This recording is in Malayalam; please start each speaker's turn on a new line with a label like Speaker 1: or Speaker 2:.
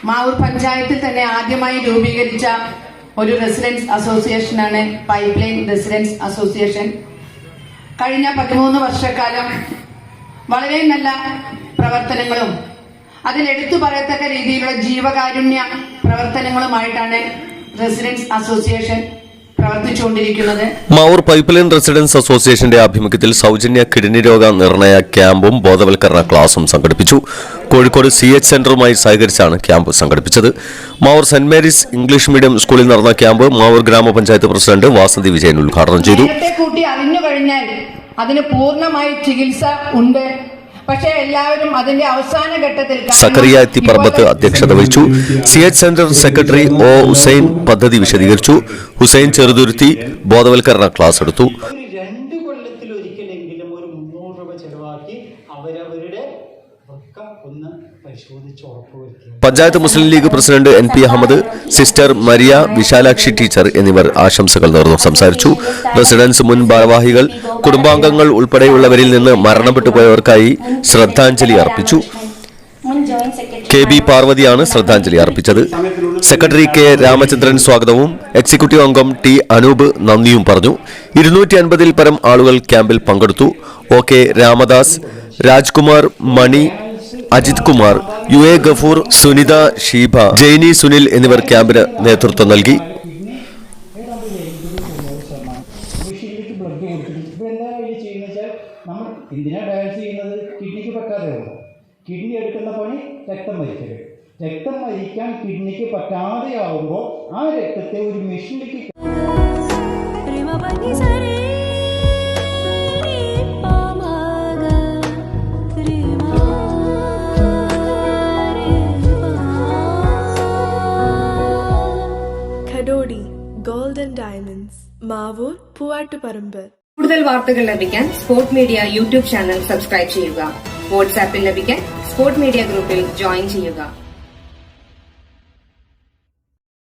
Speaker 1: മാവൂർ പഞ്ചായത്തിൽ തന്നെ ആദ്യമായി രൂപീകരിച്ച ഒരു റെസിഡൻസ് അസോസിയേഷനാണ് പൈപ്പ് ലൈൻ റെസിഡൻസ് അസോസിയേഷൻ. കഴിഞ്ഞ 13 വർഷക്കാലം വളരെ നല്ല പ്രവർത്തനങ്ങളും അതിലെടുത്തു പറയത്തക്ക രീതിയിലുള്ള ജീവകാരുണ്യ പ്രവർത്തനങ്ങളുമായിട്ടാണ് റെസിഡൻസ് അസോസിയേഷൻ പ്രവർത്തിച്ചുകൊണ്ടിരിക്കുന്നത്.
Speaker 2: മാവൂർ പൈപ്പ് ലൈൻ റെസിഡൻസ് അസോസിയേഷന്റെ ആഭിമുഖ്യത്തിൽ സൗജന്യ കിഡ്നി രോഗ നിർണയ ക്യാമ്പും ബോധവൽക്കരണ ക്ലാസും സംഘടിപ്പിച്ചു. കോഴിക്കോട് CH സെന്ററുമായി സഹകരിച്ചാണ് ക്യാമ്പ് സംഘടിപ്പിച്ചത്. Mavoor saint Mary's English medium സ്കൂളിൽ നടന്ന ക്യാമ്പ് മാവൂർ ഗ്രാമപഞ്ചായത്ത് പ്രസിഡന്റ് വാസന്തി വിജയൻ ഉദ്ഘാടനം ചെയ്തു.
Speaker 1: കൂട്ടി അറിഞ്ഞു കഴിഞ്ഞാൽ അതിന് പൂർണ്ണമായി ചികിത്സ ഉണ്ട്. പക്ഷേ എല്ലാവരും അതിന്റെ അവസാന ഘട്ടത്തിൽ
Speaker 2: സക്കറിയ എത്തിപ്പറമ്പത്ത് അധ്യക്ഷത വഹിച്ചു. CH centre secretary O Hussain പദ്ധതി വിശദീകരിച്ചു. ഹുസൈൻ ചെറുതുരുത്തി ബോധവൽക്കരണ ക്ലാസ് എടുത്തു.
Speaker 3: 2 കൊല്ലത്തിലൊരിക്കലെങ്കിലും ഒരു 300 രൂപ ചെലവാക്കി അവരവരുടെ ഒന്ന് പരിശോധിച്ച് ഉറപ്പുവരുത്തി.
Speaker 2: Panchayat Muslim League president NP Ahmed, sister Maria Vishalakshi teacher എന്നിവർ ആശംസകൾ നേർന്നു സംസാരിച്ചു. റെസിഡൻസ് മുൻ ഭാരവാഹികൾ കുടുംബാംഗങ്ങൾ ഉൾപ്പെടെയുള്ളവരിൽ നിന്ന് മരണപ്പെട്ടു പോയവർക്കായി ശ്രദ്ധാഞ്ജലി അർപ്പിച്ചു. KB പാർവതിയാണ് ശ്രദ്ധാഞ്ജലി അർപ്പിച്ചത്. സെക്രട്ടറി K രാമചന്ദ്രൻ സ്വാഗതവും എക്സിക്യൂട്ടീവ് അംഗം T അനൂപ് നന്ദിയും പറഞ്ഞു. 250-ൽ പരം ആളുകൾ ക്യാമ്പിൽ പങ്കെടുത്തു. OK രാമദാസ്, രാജ്കുമാർ, മണി, അജിത് കുമാർ, UA ഗഫൂർ, സുനിത, ഷീബ, ജെയ്നി സുനിൽ എന്നിവർ ക്യാമ്പിന് നേതൃത്വം നൽകി.
Speaker 3: കിഡ്നി എടുക്കുന്ന പണി രക്തം മരിക്കരുത്. രക്തം മരിക്കാൻ കിഡ്നിക്ക് പറ്റാതെയാവുമ്പോൾ ആ രക്തത്തെ ഒരു മെഷീനിലേക്ക്
Speaker 4: ഖഡോഡി ഗോൾഡൻ ഡയമണ്ട്സ്, മാവൂർ, പൂവാട്ടുപറമ്പ്.
Speaker 5: കൂടുതൽ വാർത്തകൾ ലഭിക്കാൻ sport media YouTube channel subscribe ചെയ്യുക. വാട്സാപ്പിൽ ലഭിക്കാൻ സ്പോർട് മീഡിയ ഗ്രൂപ്പിൽ ജോയിൻ ചെയ്യുക.